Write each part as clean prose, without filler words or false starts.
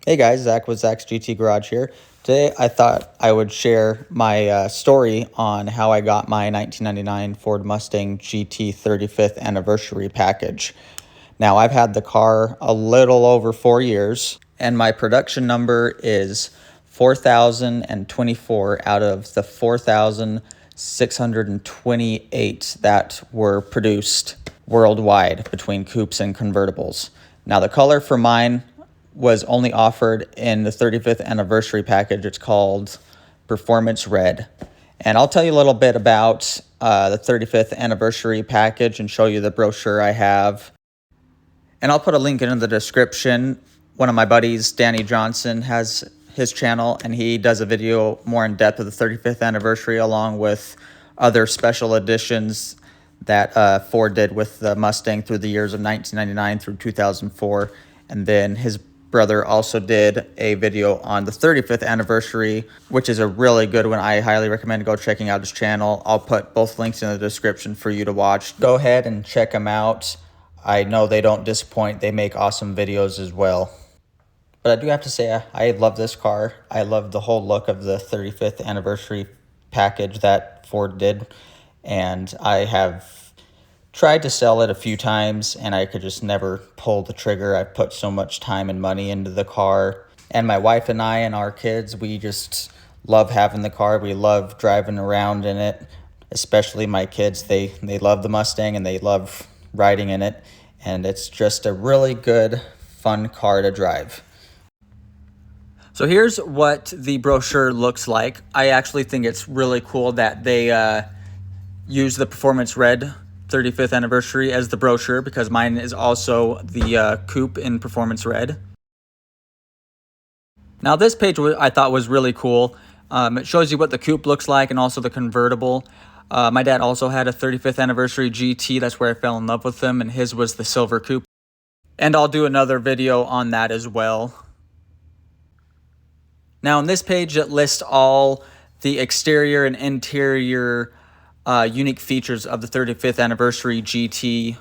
Hey guys, Zach with Zach's GT Garage here. Today I thought I would share my story on how I got my 1999 Ford Mustang GT 35th anniversary package. Now I've had the car a little over 4 years and my production number is 4,024 out of the 4,628 that were produced worldwide between coupes and convertibles. Now the color for mine was only offered in the 35th anniversary package. It's called Performance Red. And I'll tell you a little bit about the 35th anniversary package and show you the brochure I have. And I'll put a link in the description. One of my buddies, Danny Johnson, has his channel and he does a video more in depth of the 35th anniversary along with other special editions that Ford did with the Mustang through the years of 1999 through 2004. And then his brother also did a video on the 35th anniversary, which is a really good one. I highly recommend go checking out his channel. I'll put both links in the description for you to watch. Go ahead and check them out. I know they don't disappoint. They make awesome videos as well. But I do have to say, I love this car. I love the whole look of the 35th anniversary package that Ford did. And I have tried to sell it a few times and I could just never pull the trigger. I put so much time and money into the car. And my wife and I and our kids, we just love having the car. We love driving around in it, especially my kids. They love the Mustang and they love riding in it. And it's just a really good, fun car to drive. So here's what the brochure looks like. I actually think it's really cool that they use the Performance Red 35th anniversary as the brochure because mine is also the coupe in Performance Red. Now this page I thought was really cool. It shows you what the coupe looks like and also the convertible. My dad also had a 35th anniversary GT. That's where I fell in love with them, and his was the silver coupe. And I'll do another video on that as well. Now on this page it lists all the exterior and interior unique features of the 35th anniversary GT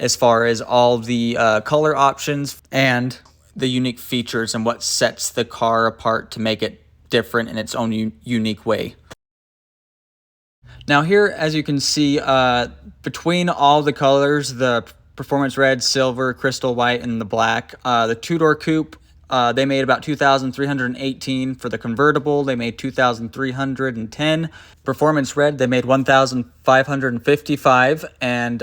as far as all the color options and the unique features and what sets the car apart to make it different in its own unique way. Now here, as you can see, between all the colors, the Performance Red, Silver, Crystal White, and the Black, the two-door coupe, they made about 2,318. For the convertible, they made 2,310. Performance Red, they made 1,555. And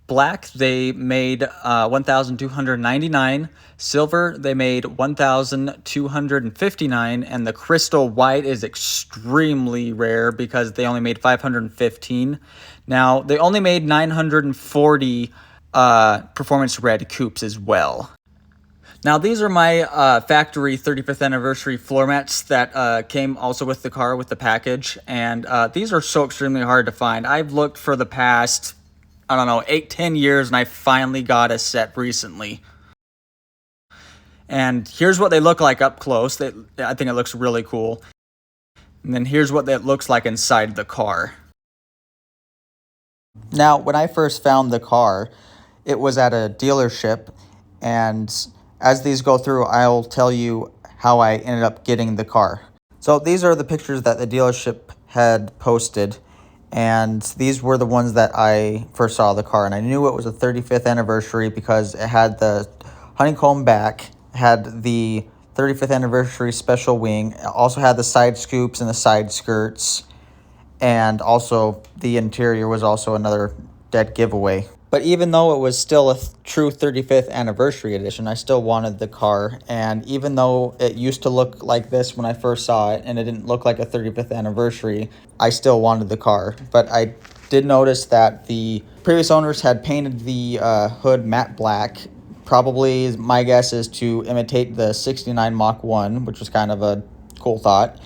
Black, they made 1,299. Silver, they made 1,259. And the Crystal White is extremely rare because they only made 515. Now, they only made 940 Performance Red coupes as well. Now, these are my factory 35th anniversary floor mats that came also with the car with the package. And these are so extremely hard to find. I've looked for the past, I don't know, 8-10 years, and I finally got a set recently. And here's what they look like up close. I think it looks really cool. And then here's what it looks like inside the car. Now, when I first found the car, it was at a dealership, and as these go through, I'll tell you how I ended up getting the car. So these are the pictures that the dealership had posted, and these were the ones that I first saw the car. And I knew it was a 35th anniversary because it had the honeycomb back, had the 35th anniversary special wing, it also had the side scoops and the side skirts, and also the interior was also another dead giveaway. But even though it was still a true 35th anniversary edition, I still wanted the car. And even though it used to look like this when I first saw it, and it didn't look like a 35th anniversary, I still wanted the car. But I did notice that the previous owners had painted the hood matte black. Probably, my guess is to imitate the 69 Mach 1, which was kind of a cool thought.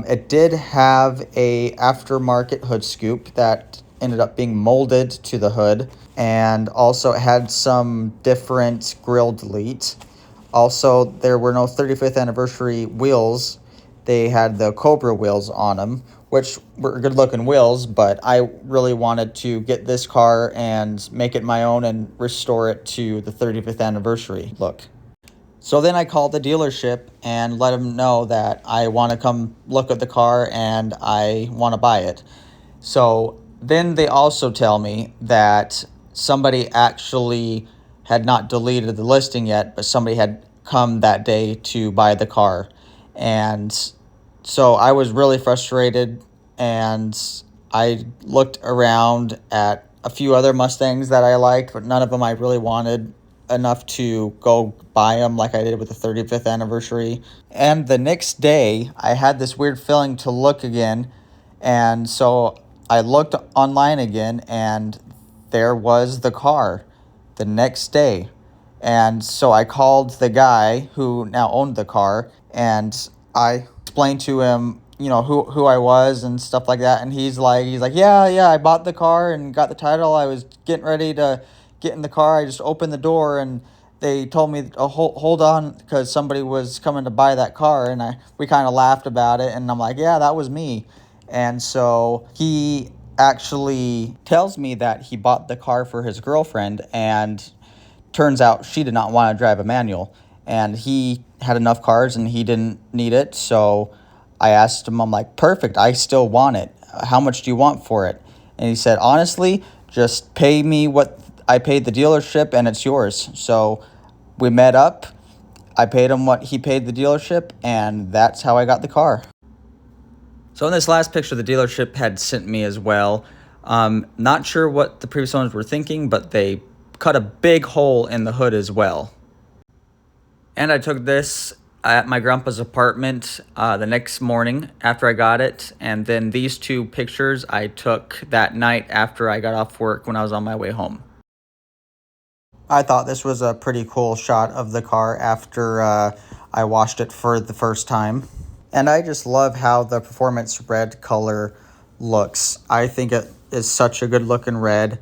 It did have a aftermarket hood scoop that ended up being molded to the hood, and also it had some different grill delete. Also, there were no 35th anniversary wheels. They had the Cobra wheels on them, which were good looking wheels, but I really wanted to get this car and make it my own and restore it to the 35th anniversary look. So then I called the dealership and let them know that I want to come look at the car and I want to buy it. So then they also tell me that somebody actually had not deleted the listing yet, but somebody had come that day to buy the car. And so I was really frustrated, and I looked around at a few other Mustangs that I liked, but none of them I really wanted enough to go buy them like I did with the 35th anniversary. And the next day, I had this weird feeling to look again, and so I looked online again, and there was the car the next day. And so I called the guy who now owned the car, and I explained to him, who I was and stuff like that. And he's like, yeah, I bought the car and got the title. I was getting ready to get in the car. I just opened the door and they told me, oh, hold on, because somebody was coming to buy that car. And we kind of laughed about it. And I'm like, yeah, that was me. And so he actually tells me that he bought the car for his girlfriend, and turns out she did not want to drive a manual, and he had enough cars and he didn't need it. So I asked him, I'm like, perfect, I still want it. How much do you want for it? And he said, honestly, just pay me what I paid the dealership and it's yours. So we met up. I paid him what he paid the dealership, and that's how I got the car. So in this last picture, the dealership had sent me as well. Not sure what the previous owners were thinking, but they cut a big hole in the hood as well. And I took this at my grandpa's apartment the next morning after I got it. And then these two pictures I took that night after I got off work when I was on my way home. I thought this was a pretty cool shot of the car after I washed it for the first time. And I just love how the Performance red color looks. I think it is such a good looking red.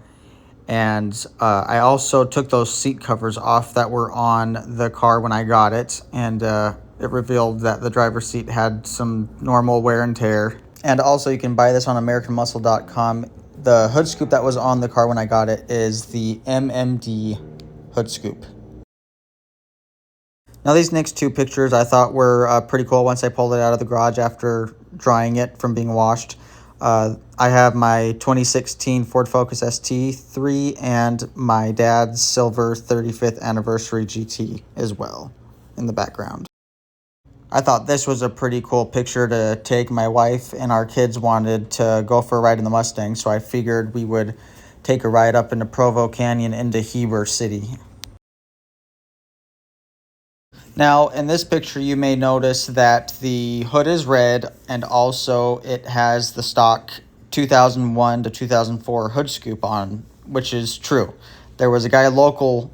And I also took those seat covers off that were on the car when I got it. And it revealed that the driver's seat had some normal wear and tear. And also you can buy this on AmericanMuscle.com. The hood scoop that was on the car when I got it is the MMD hood scoop. Now these next two pictures I thought were pretty cool once I pulled it out of the garage after drying it from being washed. I have my 2016 Ford Focus ST3 and my dad's silver 35th anniversary GT as well in the background. I thought this was a pretty cool picture to take. My wife and our kids wanted to go for a ride in the Mustang, so I figured we would take a ride up into Provo Canyon into Heber City. Now, in this picture, you may notice that the hood is red, and also it has the stock 2001 to 2004 hood scoop on, which is true. There was a guy local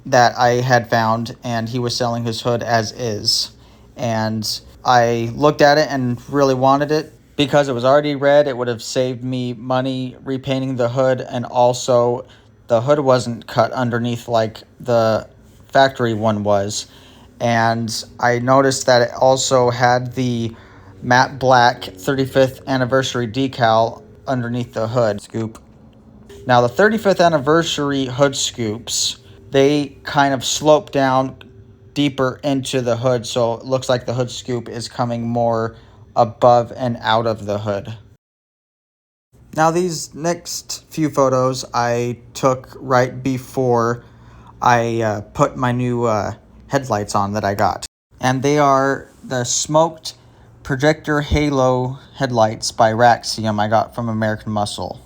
that I had found, and he was selling his hood as is. And I looked at it and really wanted it. Because it was already red, it would have saved me money repainting the hood, and also the hood wasn't cut underneath like the factory one was. And I noticed that it also had the matte black 35th anniversary decal underneath the hood scoop. Now the 35th anniversary hood scoops, they kind of slope down deeper into the hood, so it looks like the hood scoop is coming more above and out of the hood. Now these next few photos I took right before I put my new headlights on that I got. And they are the smoked projector halo headlights by Raxium I got from American Muscle.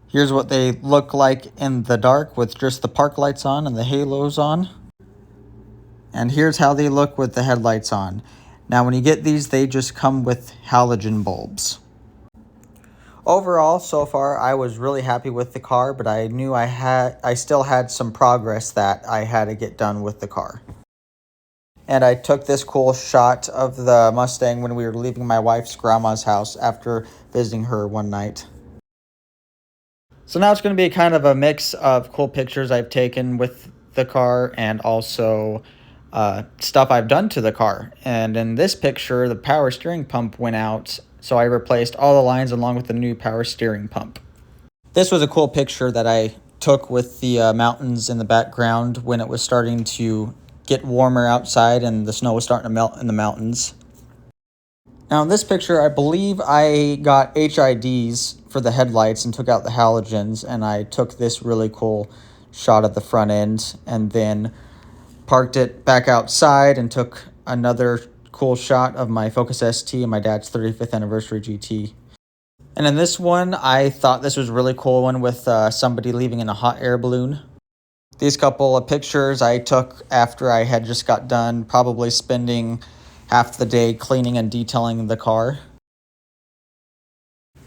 Here's what they look like in the dark with just the park lights on and the halos on. And here's how they look with the headlights on. Now when you get these, they just come with halogen bulbs. Overall, so far, I was really happy with the car, but I knew I still had some progress that I had to get done with the car. And I took this cool shot of the Mustang when we were leaving my wife's grandma's house after visiting her one night. So now it's going to be kind of a mix of cool pictures I've taken with the car and also stuff I've done to the car. And in this picture, the power steering pump went out, so I replaced all the lines along with the new power steering pump. This was a cool picture that I took with the mountains in the background when it was starting to get warmer outside and the snow was starting to melt in the mountains. Now in this picture, I believe I got HIDs for the headlights and took out the halogens, and I took this really cool shot of the front end and then parked it back outside and took another cool shot of my Focus ST and my dad's 35th anniversary GT. And in this one, I thought this was a really cool one with somebody leaving in a hot air balloon. These couple of pictures I took after I had just got done probably spending half the day cleaning and detailing the car.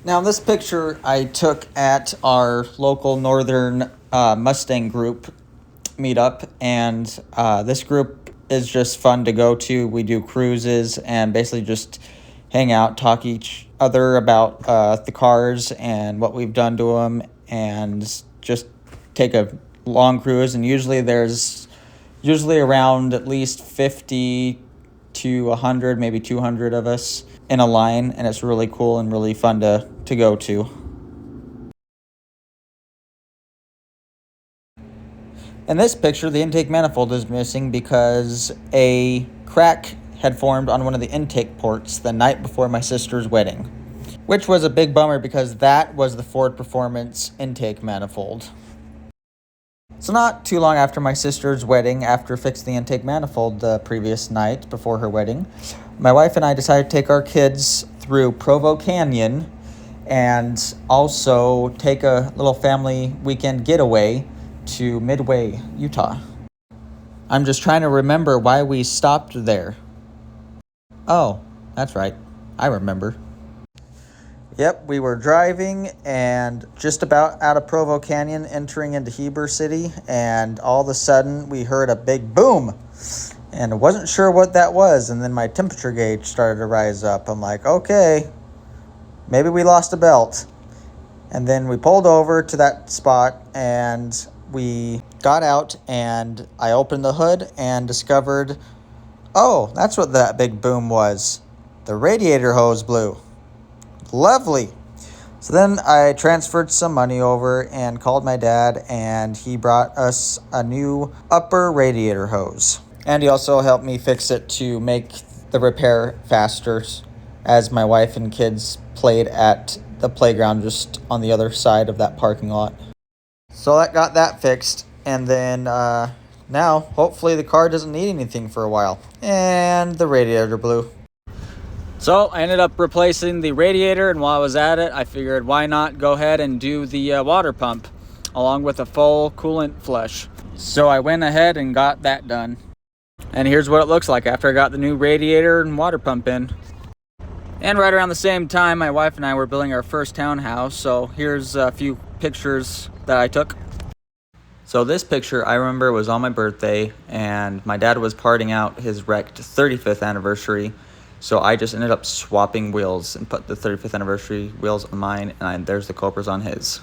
Now this picture I took at our local northern Mustang group meetup, and this group is just fun to go to. We do cruises and basically just hang out, talk each other about the cars and what we've done to them, and just take a long cruise. And usually there's around at least 50 to 100, maybe 200 of us in a line, and it's really cool and really fun to go to. In this picture, the intake manifold is missing because a crack had formed on one of the intake ports the night before my sister's wedding, which was a big bummer because that was the Ford Performance intake manifold. So not too long after my sister's wedding, after fixing the intake manifold the previous night before her wedding, my wife and I decided to take our kids through Provo Canyon and also take a little family weekend getaway to Midway, Utah. I'm just trying to remember why we stopped there. Oh, that's right. I remember. Yep, we were driving and just about out of Provo Canyon, entering into Heber City, and all of a sudden we heard a big boom, and I wasn't sure what that was, and then my temperature gauge started to rise up. I'm like, okay, maybe we lost a belt. And then we pulled over to that spot, and we got out, and I opened the hood and discovered, oh, that's what that big boom was. The radiator hose blew. Lovely. So then I transferred some money over and called my dad, and he brought us a new upper radiator hose. And he also helped me fix it to make the repair faster, as my wife and kids played at the playground just on the other side of that parking lot. So that got that fixed, and then now hopefully the car doesn't need anything for a while. And the radiator blew. So I ended up replacing the radiator, and while I was at it, I figured why not go ahead and do the water pump along with a full coolant flush. So I went ahead and got that done. And here's what it looks like after I got the new radiator and water pump in. And right around the same time, my wife and I were building our first townhouse, so here's a few pictures that I took. So this picture I remember was on my birthday, and my dad was partying out his wrecked 35th anniversary. So I just ended up swapping wheels and put the 35th anniversary wheels on mine, and there's the Cobras on his.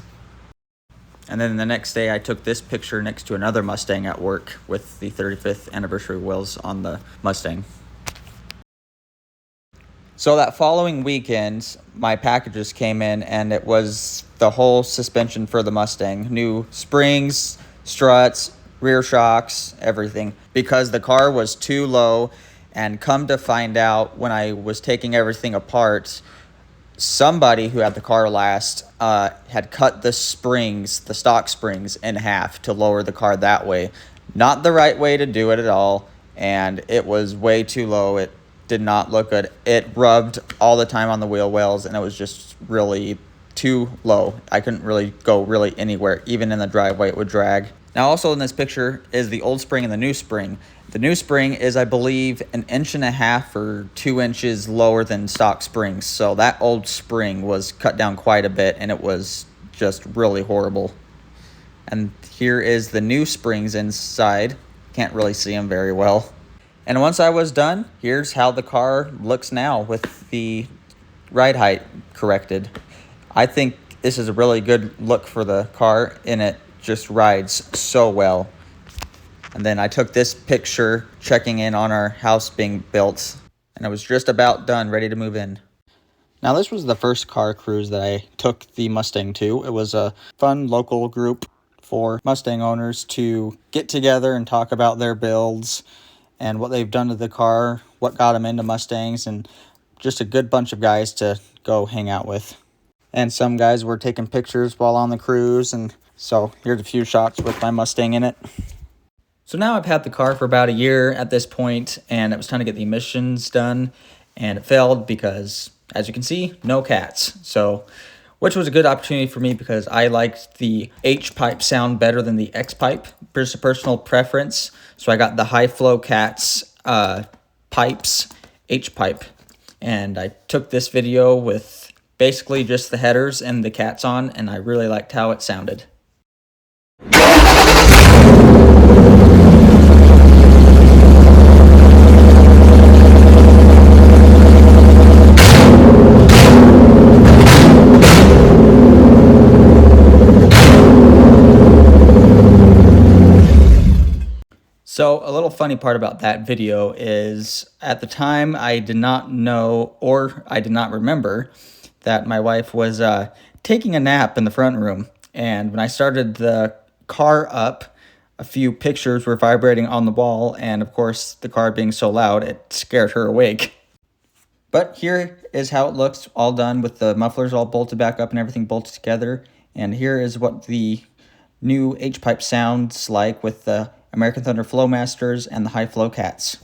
And then the next day I took this picture next to another Mustang at work with the 35th anniversary wheels on the Mustang. So that following weekend, my packages came in, and it was the whole suspension for the Mustang. New springs, struts, rear shocks, everything. Because the car was too low. And come to find out, when I was taking everything apart, somebody who had the car last had cut the springs, the stock springs, in half to lower the car that way. Not the right way to do it at all, and it was way too low. It did not look good. It rubbed all the time on the wheel wells, and it was just really too low. I couldn't really go really anywhere. Even in the driveway, it would drag. Now also in this picture is the old spring and the new spring. The new spring is, I believe, 1.5 inches or 2 inches lower than stock springs. So that old spring was cut down quite a bit, and it was just really horrible. And here is the new springs inside. Can't really see them very well. And once I was done, here's how the car looks now with the ride height corrected. I think this is a really good look for the car, and it just rides so well. And then I took this picture checking in on our house being built, and it was just about done, ready to move in. Now this was the first car cruise that I took the Mustang to. It was a fun local group for Mustang owners to get together and talk about their builds and what they've done to the car, what got them into Mustangs, and just a good bunch of guys to go hang out with. And some guys were taking pictures while on the cruise, and so here's a few shots with my Mustang in it. So now I've had the car for about a year at this point, and it was time to get the emissions done, and it failed because, as you can see, no cats. So, which was a good opportunity for me because I liked the H-pipe sound better than the X-pipe. Just a personal preference. So I got the high flow cats pipes, H-pipe. And I took this video with basically just the headers and the cats on, and I really liked how it sounded. So a little funny part about that video is at the time I did not know, or I did not remember, that my wife was taking a nap in the front room. And when I started the car up, a few pictures were vibrating on the wall, and of course the car being so loud, it scared her awake. But here is how it looks all done with the mufflers all bolted back up and everything bolted together. And here is what the new H-pipe sounds like with the American Thunder Flowmasters and the high flow cats.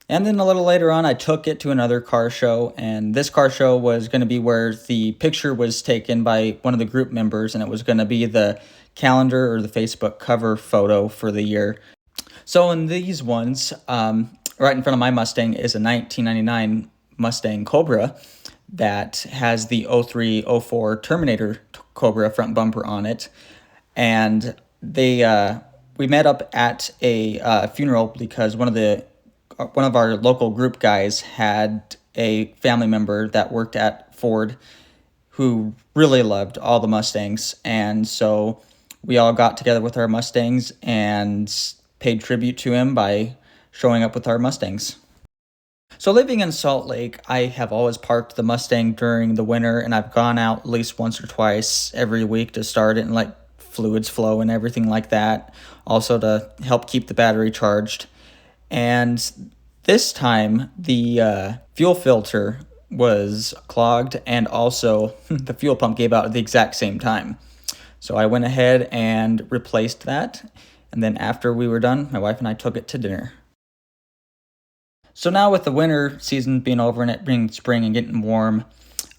And then a little later on, I took it to another car show, and this car show was going to be where the picture was taken by one of the group members, and it was going to be the calendar or the Facebook cover photo for the year. So in these ones, right in front of my Mustang is a 1999 Mustang Cobra that has the 0304 Terminator Cobra front bumper on it, and we met up at a funeral because one of our local group guys had a family member that worked at Ford who really loved all the Mustangs. And so we all got together with our Mustangs and paid tribute to him by showing up with our Mustangs. So living in Salt Lake, I have always parked the Mustang during the winter, and I've gone out at least once or twice every week to start it and let fluids flow and everything like that. Also to help keep the battery charged. And this time, the fuel filter was clogged, and also the fuel pump gave out at the exact same time. So I went ahead and replaced that, and then after we were done, my wife and I took it to dinner. So now with the winter season being over and it being spring and getting warm,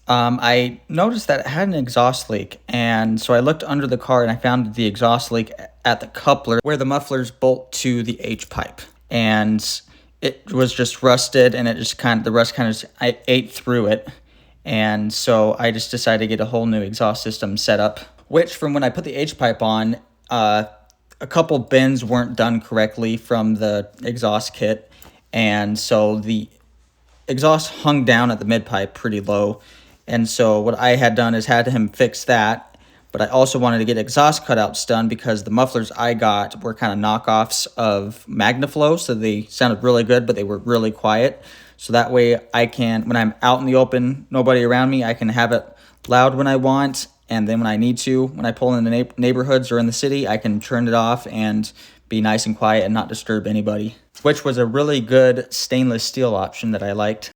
I noticed that it had an exhaust leak, and so I looked under the car and I found the exhaust leak at the coupler where the mufflers bolt to the H-pipe. And it was just rusted, and the rust kind of ate through it. And so I just decided to get a whole new exhaust system set up, which from when I put the H-pipe on, a couple bends weren't done correctly from the exhaust kit. And so the exhaust hung down at the mid-pipe pretty low. And so what I had done is had him fix that. But I also wanted to get exhaust cutouts done because the mufflers I got were kind of knockoffs of MagnaFlow, so they sounded really good, but they were really quiet. So that way I can, when I'm out in the open, nobody around me, I can have it loud when I want, and then when I need to, when I pull in the neighborhoods or in the city, I can turn it off and be nice and quiet and not disturb anybody, which was a really good stainless steel option that I liked.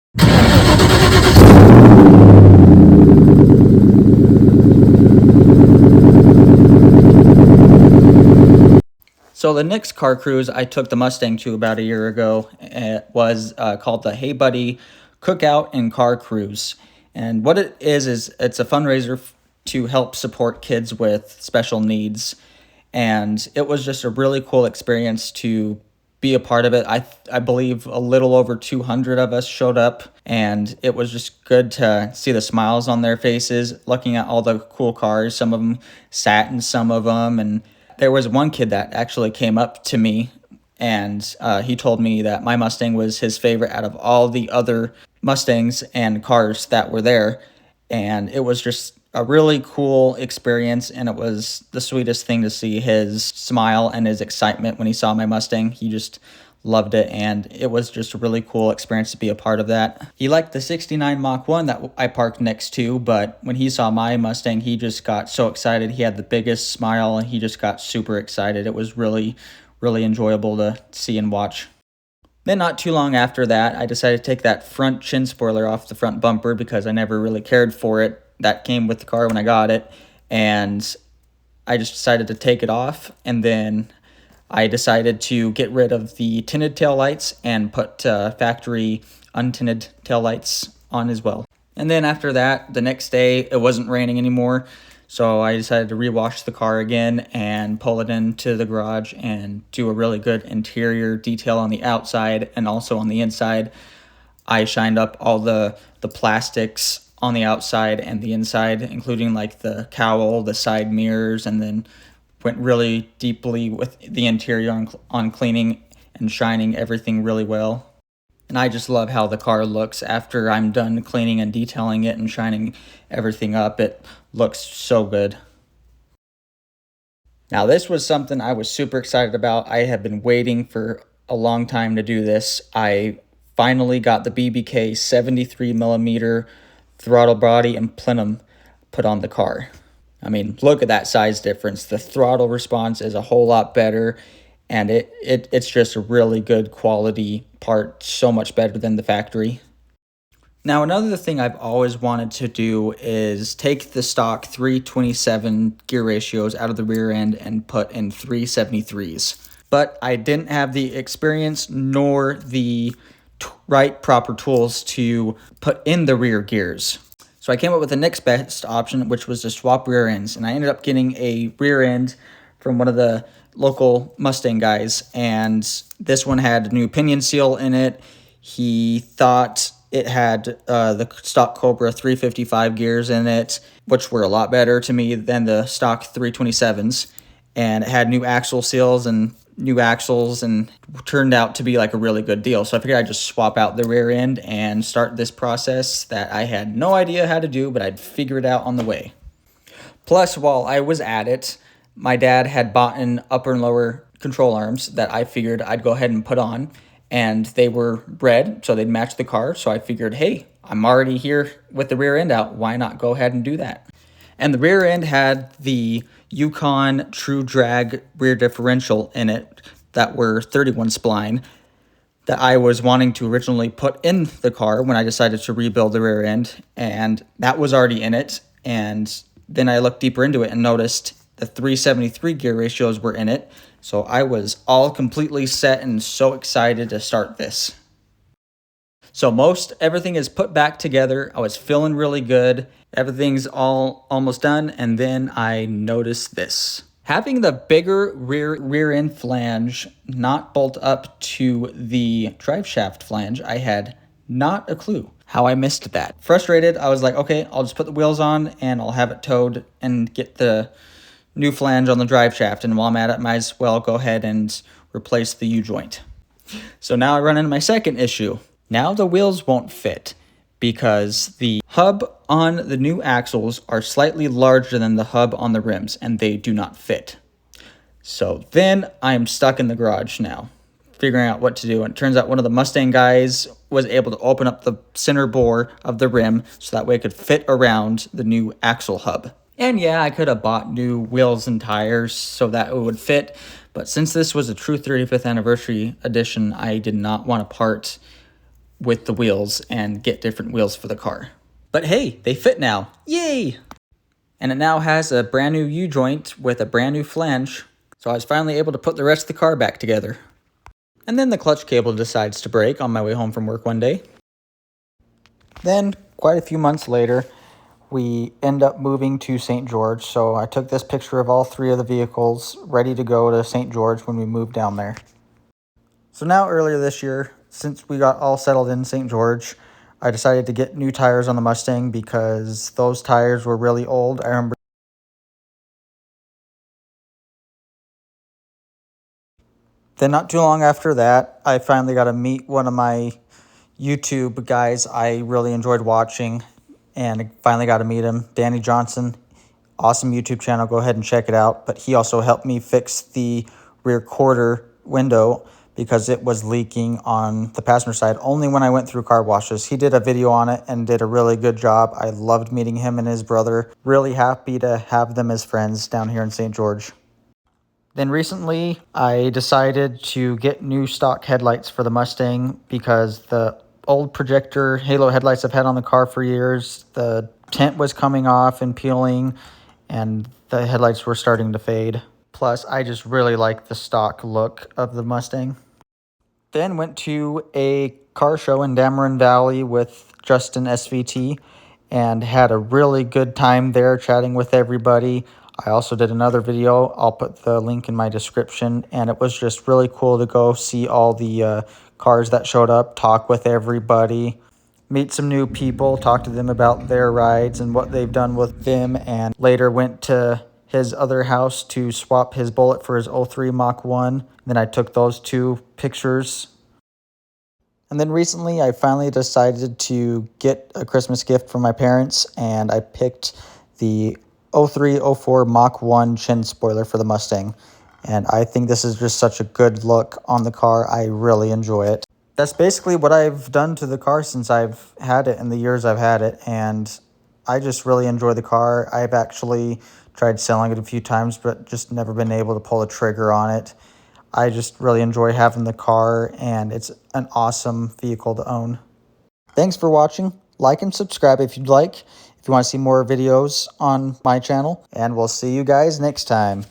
So the next car cruise I took the Mustang to about a year ago was called the Hey Buddy Cookout and Car Cruise. And what it is it's a fundraiser to help support kids with special needs. And it was just a really cool experience to be a part of it. I believe a little over 200 of us showed up, and it was just good to see the smiles on their faces, looking at all the cool cars. Some of them sat in some of them, and there was one kid that actually came up to me and he told me that my Mustang was his favorite out of all the other Mustangs and cars that were there. And it was just a really cool experience, and it was the sweetest thing to see his smile and his excitement when he saw my Mustang. He just loved it, and it was just a really cool experience to be a part of that. He liked the 69 Mach 1 that I parked next to, but when he saw my Mustang, he just got so excited. He had the biggest smile, and he just got super excited. It was really, really enjoyable to see and watch. Then not too long after that, I decided to take that front chin spoiler off the front bumper because I never really cared for it. That came with the car when I got it, and I just decided to take it off, and then I decided to get rid of the tinted taillights and put factory untinted taillights on as well. And then after that, the next day, it wasn't raining anymore, so I decided to rewash the car again and pull it into the garage and do a really good interior detail on the outside and also on the inside. I shined up all the plastics on the outside and the inside, including like the cowl, the side mirrors, and then went really deeply with the interior on cleaning and shining everything really well. And I just love how the car looks after I'm done cleaning and detailing it and shining everything up. It looks so good. Now, this was something I was super excited about. I have been waiting for a long time to do this. I finally got the BBK 73 millimeter throttle body and plenum put on the car. I mean, look at that size difference. The throttle response is a whole lot better, and it's just a really good quality part, so much better than the factory. Now, another thing I've always wanted to do is take the stock 327 gear ratios out of the rear end and put in 373s. But I didn't have the experience nor the right proper tools to put in the rear gears. So I came up with the next best option, which was to swap rear ends. And I ended up getting a rear end from one of the local Mustang guys. And this one had a new pinion seal in it. He thought it had the stock Cobra 355 gears in it, which were a lot better to me than the stock 327s. And it had new axle seals and new axles, and turned out to be like a really good deal. So I figured I'd just swap out the rear end and start this process that I had no idea how to do, but I'd figure it out on the way. Plus, while I was at it, my dad had bought in upper and lower control arms that I figured I'd go ahead and put on, and they were red, so they'd match the car. So I figured, hey, I'm already here with the rear end out. Why not go ahead and do that? And the rear end had the Yukon True Drag rear differential in it that were 31 spline that I was wanting to originally put in the car when I decided to rebuild the rear end, and that was already in it. And then I looked deeper into it and noticed the 373 gear ratios were in it, so I was all completely set and so excited to start this. So everything is put back together. I was feeling really good. Everything's all almost done, and then I noticed this. Having the bigger rear end flange not bolt up to the drive shaft flange, I had not a clue how I missed that. Frustrated, I was like, okay, I'll just put the wheels on and I'll have it towed and get the new flange on the drive shaft. And while I'm at it, might as well go ahead and replace the U-joint. So now I run into my second issue. Now the wheels won't fit because the hub on the new axles are slightly larger than the hub on the rims, and they do not fit. So then I'm stuck in the garage now, figuring out what to do. And it turns out one of the Mustang guys was able to open up the center bore of the rim so that way it could fit around the new axle hub. And yeah, I could have bought new wheels and tires so that it would fit, but since this was a true 35th anniversary edition, I did not want to part with the wheels and get different wheels for the car. But hey, they fit now. Yay! And it now has a brand new U-joint with a brand new flange, so I was finally able to put the rest of the car back together. And then the clutch cable decides to break on my way home from work one day. Then, quite a few months later, we end up moving to St. George, so I took this picture of all three of the vehicles ready to go to St. George when we moved down there. So now earlier this year, since we got all settled in St. George, I decided to get new tires on the Mustang because those tires were really old. I remember Then not too long after that, I finally got to meet one of my YouTube guys I really enjoyed watching, and I finally got to meet him, Danny Johnson. Awesome YouTube channel. Go ahead and check it out. But he also helped me fix the rear quarter window because it was leaking on the passenger side only when I went through car washes. He did a video on it and did a really good job. I loved meeting him and his brother. Really happy to have them as friends down here in St. George. Then recently, I decided to get new stock headlights for the Mustang because the old projector halo headlights I've had on the car for years, the tint was coming off and peeling, and the headlights were starting to fade. Plus, I just really like the stock look of the Mustang. Then went to a car show in Dammeron Valley with JustinSVT and had a really good time there chatting with everybody. I also did another video. I'll put the link in my description, and it was just really cool to go see all the cars that showed up, talk with everybody, meet some new people, talk to them about their rides and what they've done with them, and later went to his other house to swap his Bullet for his 03 Mach 1. Then I took those two pictures. And then recently I finally decided to get a Christmas gift for my parents, and I picked the 03-04 Mach 1 chin spoiler for the Mustang. And I think this is just such a good look on the car. I really enjoy it. That's basically what I've done to the car since I've had it in the years I've had it. And I just really enjoy the car. I've actually tried selling it a few times, but just never been able to pull the trigger on it. I just really enjoy having the car, and it's an awesome vehicle to own. Thanks for watching. Like and subscribe if you'd like, if you want to see more videos on my channel, and we'll see you guys next time.